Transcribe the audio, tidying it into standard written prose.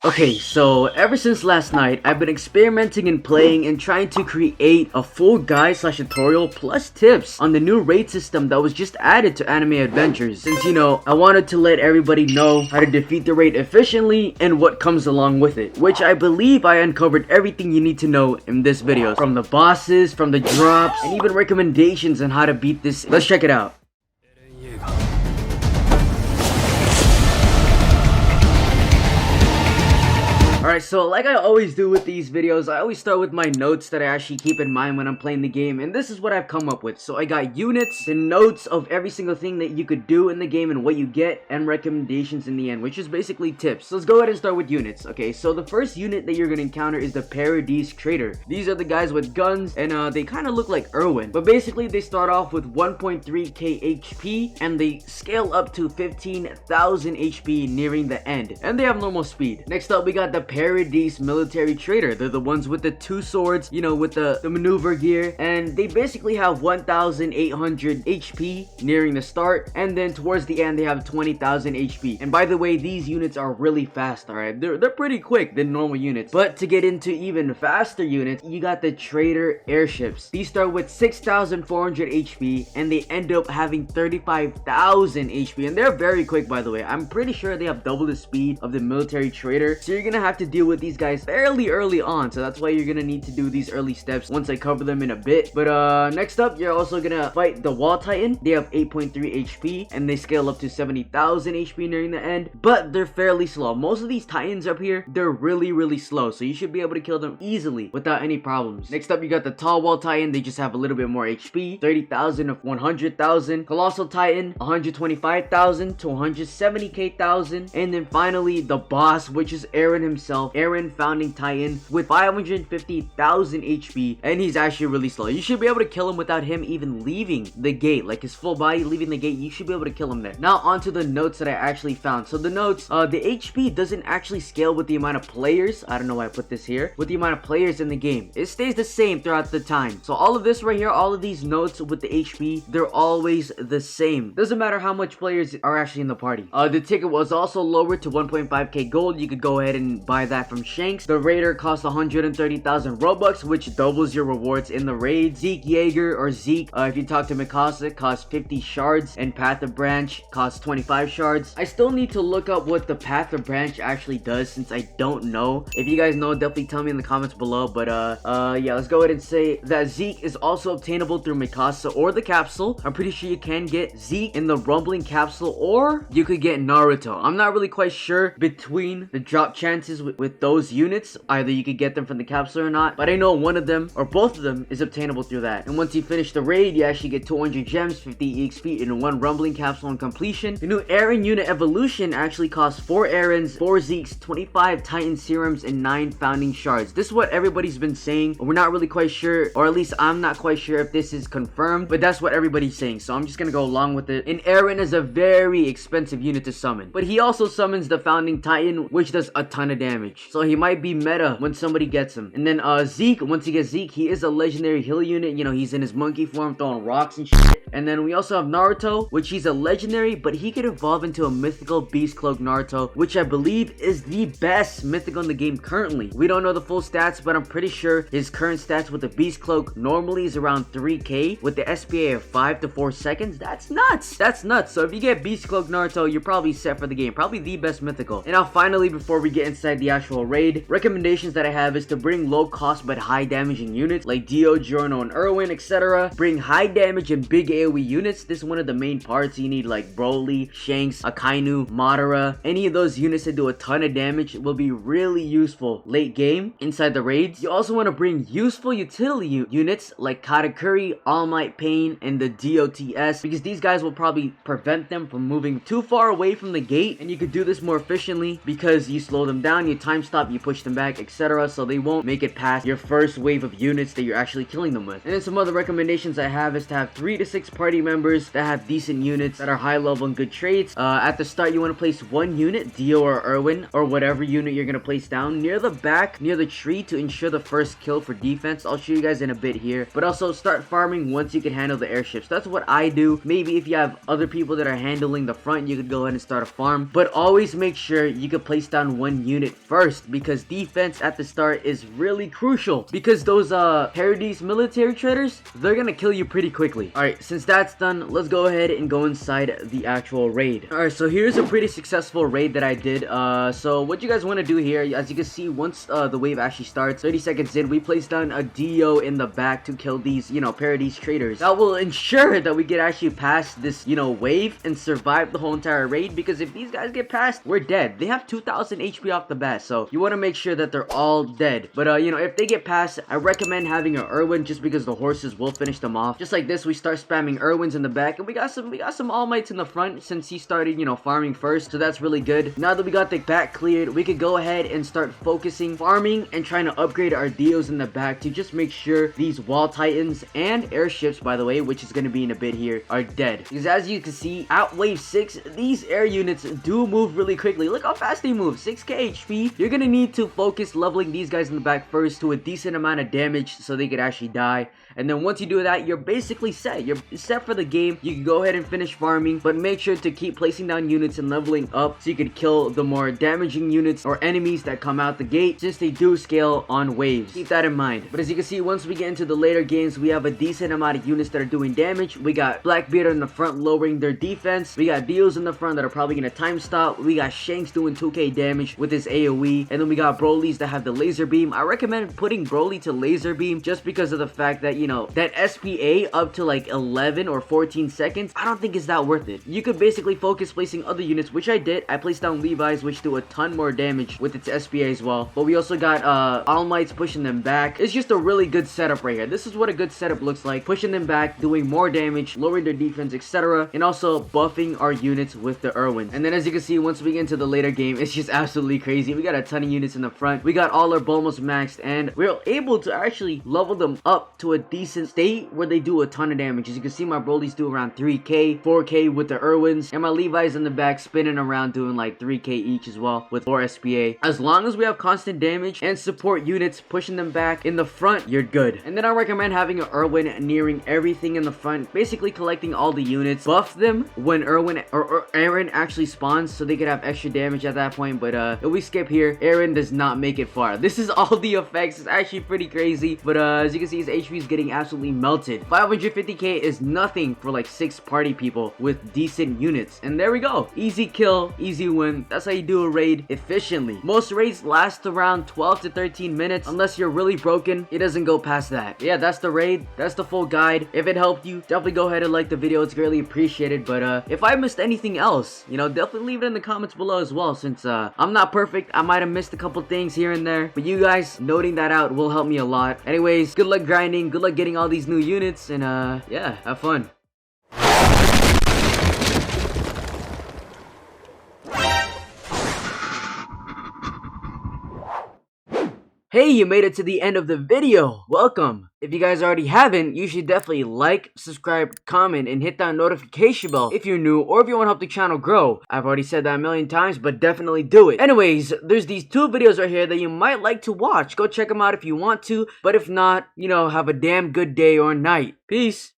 Okay, so ever since last night, I've been experimenting and playing and trying to create a full guide / tutorial plus tips on the new raid system that was just added to Anime Adventures. Since, you know, I wanted to let everybody know how to defeat the raid efficiently and what comes along with it, which I believe I uncovered everything you need to know in this video. From the bosses, from the drops, and even recommendations on how to beat this. Let's check it out. Alright, so like I always do with these videos, I always start with my notes that I actually keep in mind when I'm playing the game, and this is what I've come up with. So I got units, the notes of every single thing that you could do in the game and what you get, and recommendations in the end, which is basically tips. So let's go ahead and start with units. Okay, so the first unit that you're going to encounter is the Paradise Trader. These are the guys with guns, and they kind of look like Erwin, but basically they start off with 1.3k HP, and they scale up to 15,000 HP nearing the end, and they have normal speed. Next up, we got the Paradise Military Trader. They're the ones with the two swords, you know, with the maneuver gear, and they basically have 1,800 HP nearing the start, and then towards the end they have 20,000 HP. And by the way, these units are really fast. All right, they're pretty quick than normal units. But to get into even faster units, you got the Trader Airships. These start with 6,400 HP, and they end up having 35,000 HP, and they're very quick, by the way. I'm pretty sure they have double the speed of the Military Trader, so you're gonna have to deal with these guys fairly early on, so that's why you're gonna need to do these early steps once I cover them in a bit. But next up, you're also gonna fight the Wall Titan. They have 8.3 HP, and they scale up to 70,000 HP nearing the end, but they're fairly slow. Most of these Titans up here, they're really slow, so you should be able to kill them easily without any problems. Next up, you got the Tall Wall Titan. They just have a little bit more HP, 30,000 of 100,000. Colossal Titan, 125,000 to 170,000. And then finally, the boss, which is Eren himself, Eren, Founding Titan, with 550,000 HP, and he's actually really slow. You should be able to kill him without him even leaving the gate, like his full body leaving the gate. You should be able to kill him there. Now onto the notes that I actually found. So the notes, the HP doesn't actually scale with the amount of players. I don't know why I put this here. With the amount of players in the game, it stays the same throughout the time. So all of this right here, all of these notes with the HP, they're always the same. Doesn't matter how much players are actually in the party. The ticket was also lowered to 1.5k gold. You could go ahead and buy that from Shanks. The Raider costs 130,000 Robux, which doubles your rewards in the raid. Zeke Jaeger, or Zeke, if you talk to Mikasa, costs 50 shards, and Path of Branch costs 25 shards. I still need to look up what the Path of Branch actually does, since I don't know. If you guys know, definitely tell me in the comments below. But yeah, let's go ahead and say that Zeke is also obtainable through Mikasa or the capsule. I'm pretty sure you can get Zeke in the Rumbling capsule, or you could get Naruto. I'm not really quite sure between the drop chances with those units. Either you could get them from the capsule or not, but I know one of them or both of them is obtainable through that. And once you finish the raid, you actually get 200 gems, 50 EXP, and 1 Rumbling capsule on completion. The new Eren unit evolution actually costs 4 Erens, 4 Zekes, 25 Titan serums, and 9 Founding shards. This is what everybody's been saying. We're not really quite sure, or at least I'm not quite sure if this is confirmed, but that's what everybody's saying, so I'm just gonna go along with it. And Eren is a very expensive unit to summon, but he also summons the Founding Titan, which does a ton of damage, so he might be meta when somebody gets him. And then Zeke, once you get Zeke, he is a legendary heal unit. You know, he's in his monkey form throwing rocks and shit. And then we also have Naruto, which he's a legendary, but he could evolve into a mythical beast cloak Naruto, which I believe is the best mythical in the game currently. We don't know the full stats, but I'm pretty sure his current stats with the beast cloak normally is around 3k with the SPA of 5 to 4 seconds. That's nuts. That's nuts. So if you get beast cloak Naruto, you're probably set for the game. Probably the best mythical. And now finally, before we get inside the actual raid, recommendations that I have is to bring low cost but high damaging units like Dio, Giorno, and Erwin, etc. Bring high damage and big AoE units. This is one of the main parts you need, like Broly, Shanks, Akainu, Madara. Any of those units that do a ton of damage will be really useful late game inside the raids. You also want to bring useful utility units like Katakuri, All Might Pain, and the DOTS, because these guys will probably prevent them from moving too far away from the gate, and you could do this more efficiently because you slow them down, you time stop, you push them back, etc. So they won't make it past your first wave of units that you're actually killing them with. And then some other recommendations I have is to have 3 to 6 party members that have decent units that are high level and good traits. At the start, you want to place 1 unit, Dio or Erwin, or whatever unit you're going to place down near the back, near the tree, to ensure the first kill for defense. I'll show you guys in a bit here. But also start farming once you can handle the airships. That's what I do. Maybe if you have other people that are handling the front, you could go ahead and start a farm. But always make sure you can place down 1 unit first first, because defense at the start is really crucial, because those Paradise military traders, they're gonna kill you pretty quickly. Alright, since that's done, let's go ahead and go inside the actual raid. Alright, so here's a pretty successful raid that I did. So what you guys want to do here, as you can see, once the wave actually starts, 30 seconds in, we place down a DO in the back to kill these, you know, Paradise traders. That will ensure that we get actually past this, you know, wave and survive the whole entire raid, because if these guys get past, we're dead. They have 2000 HP off the bat, so you want to make sure that they're all dead. But you know, if they get past, I recommend having an Irwin, just because the horses will finish them off. Just like this, we start spamming Irwins in the back, and we got some All Mights in the front, since he started, you know, farming first, so that's really good. Now that we got the back cleared, we could go ahead and start focusing farming and trying to upgrade our DOs in the back to just make sure these wall titans and airships, by the way, which is going to be in a bit here, are dead. Because as you can see, at wave 6, these air units do move really quickly. Look how fast they move, 6k HP. You're gonna need to focus leveling these guys in the back first to a decent amount of damage so they could actually die. And then once you do that, you're basically set. You're set for the game. You can go ahead and finish farming, but make sure to keep placing down units and leveling up so you could kill the more damaging units or enemies that come out the gate, since they do scale on waves. Keep that in mind. But as you can see, once we get into the later games, we have a decent amount of units that are doing damage. We got Blackbeard in the front lowering their defense. We got Deals in the front that are probably gonna time stop. We got Shanks doing 2k damage with his AoE. And then we got Broly's that have the laser beam. I recommend putting Broly to laser beam just because of the fact that, you know, that SPA up to like 11 or 14 seconds, I don't think is that worth it. You could basically focus placing other units, which I did. I placed down Levi's, which do a ton more damage with its SPA as well. But we also got All Mights pushing them back. It's just a really good setup right here. This is what a good setup looks like. Pushing them back, doing more damage, lowering their defense, etc. And also buffing our units with the Irwin. And then as you can see, once we get into the later game, it's just absolutely crazy. We got a ton of units in the front. We got all our Bulmos maxed, and we're able to actually level them up to a decent state where they do a ton of damage. As you can see, my Brolys do around 3k, 4k with the Irwins, and my Levi's in the back spinning around doing like 3k each as well with 4 SPA. As long as we have constant damage and support units pushing them back in the front, you're good. And then I recommend having an Irwin nearing everything in the front, basically collecting all the units, buff them when Irwin or Eren actually spawns so they could have extra damage at that point. But if we skip here, Eren does not make it far. This is all the effects. It's actually pretty crazy, but as you can see, his HP is getting absolutely melted. 550k is nothing for like 6 party people with decent units. And there we go, easy kill, easy win. That's how you do a raid efficiently. Most raids last around 12 to 13 minutes unless you're really broken. It doesn't go past that. Yeah, that's the raid. That's the full guide. If it helped you, definitely go ahead and like the video. It's greatly appreciated. But if I missed anything else, you know, definitely leave it in the comments below as well, since I'm not perfect. I might have missed a couple things here and there, but you guys noting that out will help me a lot. Anyways, good luck grinding, good luck getting all these new units, and yeah, have fun. Hey, you made it to the end of the video. Welcome. If you guys already haven't, you should definitely like, subscribe, comment, and hit that notification bell if you're new or if you want to help the channel grow. I've already said that a million times, but definitely do it. Anyways, there's these 2 videos right here that you might like to watch. Go check them out if you want to, but if not, you know, have a damn good day or night. Peace.